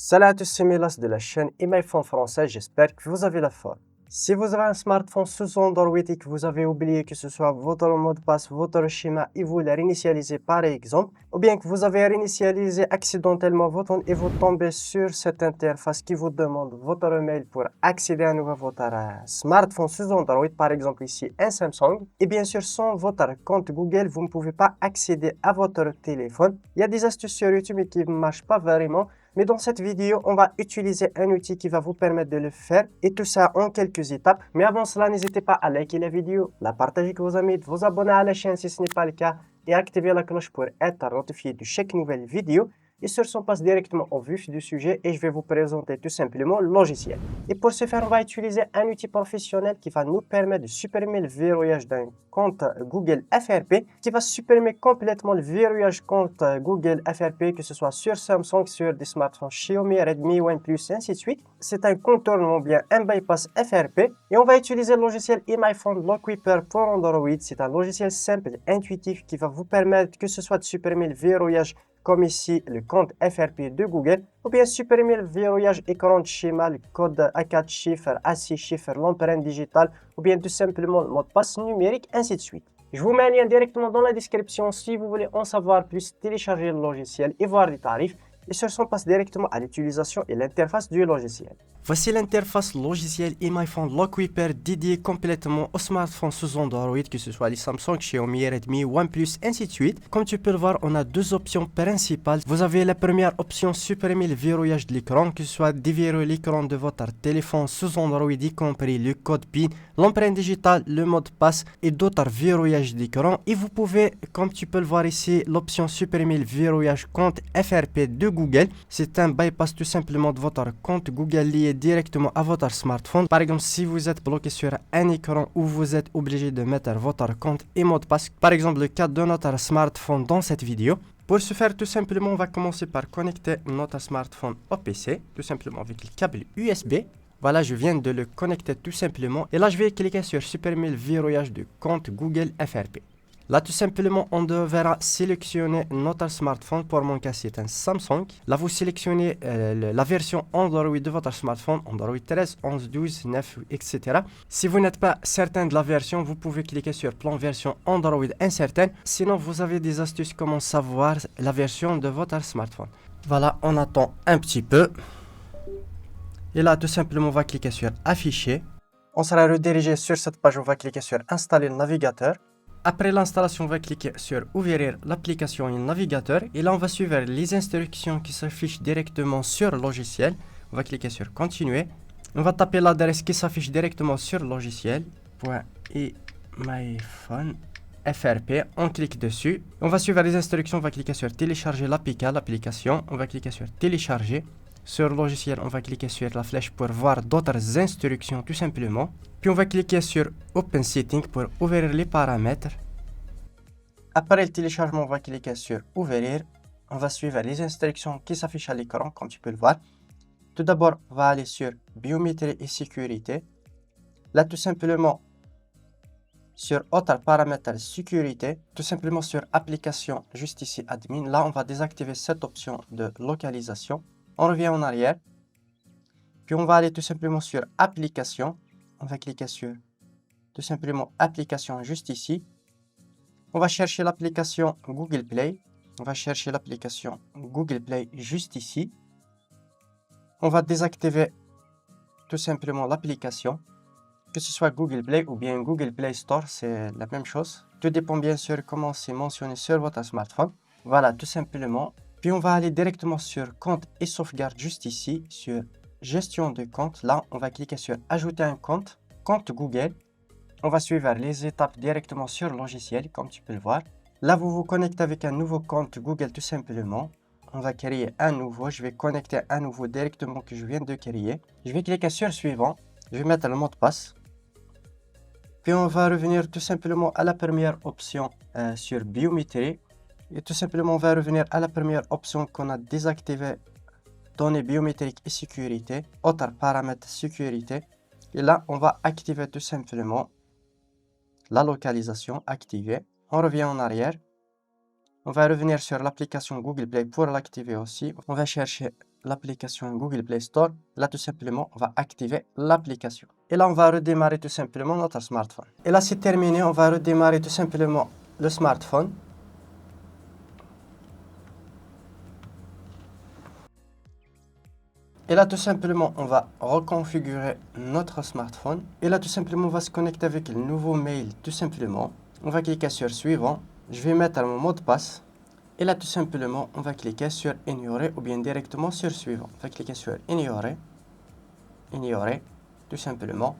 Salut à tous, c'est Milas de la chaîne MyPhone français, j'espère que vous avez la forme. Si vous avez un smartphone sous Android et que vous avez oublié que ce soit votre mot de passe, votre schéma et vous voulez réinitialiser par exemple, ou bien que vous avez réinitialisé accidentellement votre compte et vous tombez sur cette interface qui vous demande votre email pour accéder à nouveau à votre smartphone sous Android, par exemple ici un Samsung, et bien sûr sans votre compte Google, vous ne pouvez pas accéder à votre téléphone. Il y a des astuces sur YouTube qui ne marchent pas vraiment. Mais dans cette vidéo, on va utiliser un outil qui va vous permettre de le faire et tout ça en quelques étapes. Mais avant cela, n'hésitez pas à liker la vidéo, la partager avec vos amis, de vous abonner à la chaîne si ce n'est pas le cas et activer la cloche pour être notifié de chaque nouvelle vidéo. Et sur ce, on passe directement au vif du sujet et je vais vous présenter tout simplement le logiciel. Et pour ce faire, on va utiliser un outil professionnel qui va nous permettre de supprimer le verrouillage d'un compte Google FRP, qui va supprimer complètement le verrouillage compte Google FRP, que ce soit sur Samsung, sur des smartphones Xiaomi, Redmi, OnePlus, ainsi de suite. C'est un contournement, bien un bypass FRP. Et on va utiliser le logiciel MyPhone Lockkeeper pour Android. C'est un logiciel simple et intuitif qui va vous permettre que ce soit de supprimer le verrouillage comme ici le compte FRP de Google, ou bien supprimer le verrouillage écran de schéma, le code A4 chiffres, A6 chiffres, l'empreinte digitale, ou bien tout simplement le mot de passe numérique, ainsi de suite. Je vous mets un lien directement dans la description si vous voulez en savoir plus, télécharger le logiciel et voir les tarifs. Et sur ce, on passe directement à l'utilisation et l'interface du logiciel. Voici l'interface logicielle MyPhone Lockkeeper dédiée complètement au smartphone sous Android, que ce soit les Samsung, Xiaomi, Redmi, OnePlus, ainsi de suite. Comme tu peux le voir, on a deux options principales. Vous avez la première option, supprimer le verrouillage de l'écran, que ce soit déverrouiller l'écran de votre téléphone sous Android, y compris le code PIN, l'empreinte digitale, le mot de passe et d'autres verrouillages d'écran. Et vous pouvez, comme tu peux le voir ici, l'option supprimer le verrouillage compte FRP de Google. C'est un bypass tout simplement de votre compte Google lié directement à votre smartphone. Par exemple, si vous êtes bloqué sur un écran où vous êtes obligé de mettre votre compte et mot de passe, par exemple le cas de notre smartphone dans cette vidéo. Pour ce faire, tout simplement, on va commencer par connecter notre smartphone au PC, tout simplement avec le câble USB. Voilà, je viens de le connecter tout simplement. Et là, je vais cliquer sur supprimer le verrouillage du compte Google FRP. Là, tout simplement, on devra sélectionner notre smartphone. Pour mon cas, c'est un Samsung. Là, vous sélectionnez la version Android de votre smartphone, Android 13, 11, 12, 9, etc. Si vous n'êtes pas certain de la version, vous pouvez cliquer sur plan version Android incertaine. Sinon, vous avez des astuces comment savoir la version de votre smartphone. Voilà, on attend un petit peu. Et là, tout simplement, on va cliquer sur afficher. On sera redirigé sur cette page, on va cliquer sur installer le navigateur. Après l'installation, on va cliquer sur ouvrir l'application et le navigateur. Et là, on va suivre les instructions qui s'affichent directement sur le logiciel. On va cliquer sur continuer. On va taper l'adresse qui s'affiche directement sur le logiciel. .myphone FRP. On clique dessus. On va suivre les instructions. On va cliquer sur télécharger l'application. On va cliquer sur télécharger. Sur le logiciel, on va cliquer sur la flèche pour voir d'autres instructions tout simplement. Puis on va cliquer sur Open Setting pour ouvrir les paramètres. Après le téléchargement, on va cliquer sur Ouvrir. On va suivre les instructions qui s'affichent à l'écran, comme tu peux le voir. Tout d'abord, on va aller sur Biométrie et sécurité. Là, tout simplement, sur Autres paramètres sécurité, tout simplement sur Application, juste ici Admin. Là, on va désactiver cette option de localisation. On revient en arrière. Puis on va aller tout simplement sur Application. On va cliquer sur tout simplement Application juste ici. On va chercher l'application Google Play. On va chercher l'application Google Play juste ici. On va désactiver tout simplement l'application. Que ce soit Google Play ou bien Google Play Store, c'est la même chose. Tout dépend bien sûr comment c'est mentionné sur votre smartphone. Voilà, tout simplement. Puis on va aller directement sur compte et sauvegarde juste ici, sur gestion de compte. Là, on va cliquer sur ajouter un compte Google. On va suivre les étapes directement sur le logiciel, comme tu peux le voir. Là, vous vous connectez avec un nouveau compte Google tout simplement. On va créer un nouveau. Je vais connecter un nouveau directement que je viens de créer. Je vais cliquer sur suivant. Je vais mettre le mot de passe. Puis on va revenir tout simplement à la première option sur biométrie. Et tout simplement, on va revenir à la première option qu'on a désactivée, données biométriques et sécurité, autres paramètres sécurité. Et là, on va activer tout simplement la localisation activée. On revient en arrière. On va revenir sur l'application Google Play pour l'activer aussi. On va chercher l'application Google Play Store. Là, tout simplement, on va activer l'application. Et là, on va redémarrer tout simplement notre smartphone. Et là, c'est terminé. On va redémarrer tout simplement le smartphone. Et là, tout simplement, on va reconfigurer notre smartphone. Et là, tout simplement, on va se connecter avec le nouveau mail, tout simplement. On va cliquer sur Suivant. Je vais mettre mon mot de passe. Et là, tout simplement, on va cliquer sur Ignorer ou bien directement sur Suivant. On va cliquer sur Ignorer. Ignorer, tout simplement.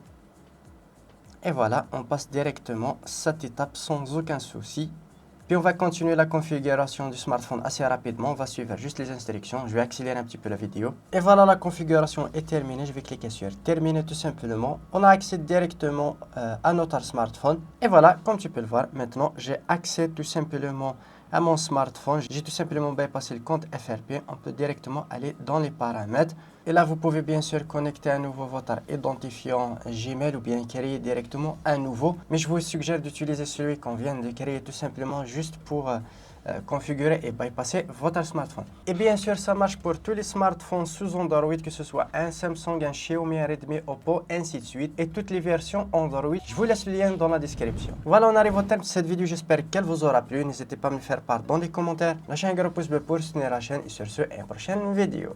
Et voilà, on passe directement cette étape sans aucun souci. Puis on va continuer la configuration du smartphone assez rapidement. On va suivre juste les instructions. Je vais accélérer un petit peu la vidéo. Et voilà, la configuration est terminée. Je vais cliquer sur Terminer tout simplement. On a accès directement à notre smartphone. Et voilà, comme tu peux le voir, maintenant j'ai accès tout simplement à mon smartphone. J'ai tout simplement bypassé le compte FRP. On peut directement aller dans les paramètres. Et là, vous pouvez bien sûr connecter à nouveau votre identifiant Gmail ou bien créer directement un nouveau. Mais je vous suggère d'utiliser celui qu'on vient de créer tout simplement juste pour configurer et bypasser votre smartphone. Et bien sûr, ça marche pour tous les smartphones sous Android, que ce soit un Samsung, un Xiaomi, un Redmi, Oppo, ainsi de suite. Et toutes les versions Android. Je vous laisse le lien dans la description. Voilà, on arrive au terme de cette vidéo. J'espère qu'elle vous aura plu. N'hésitez pas à me faire part dans les commentaires. Lâchez un gros pouce bleu pour soutenir la chaîne. Et sur ce, à une prochaine vidéo.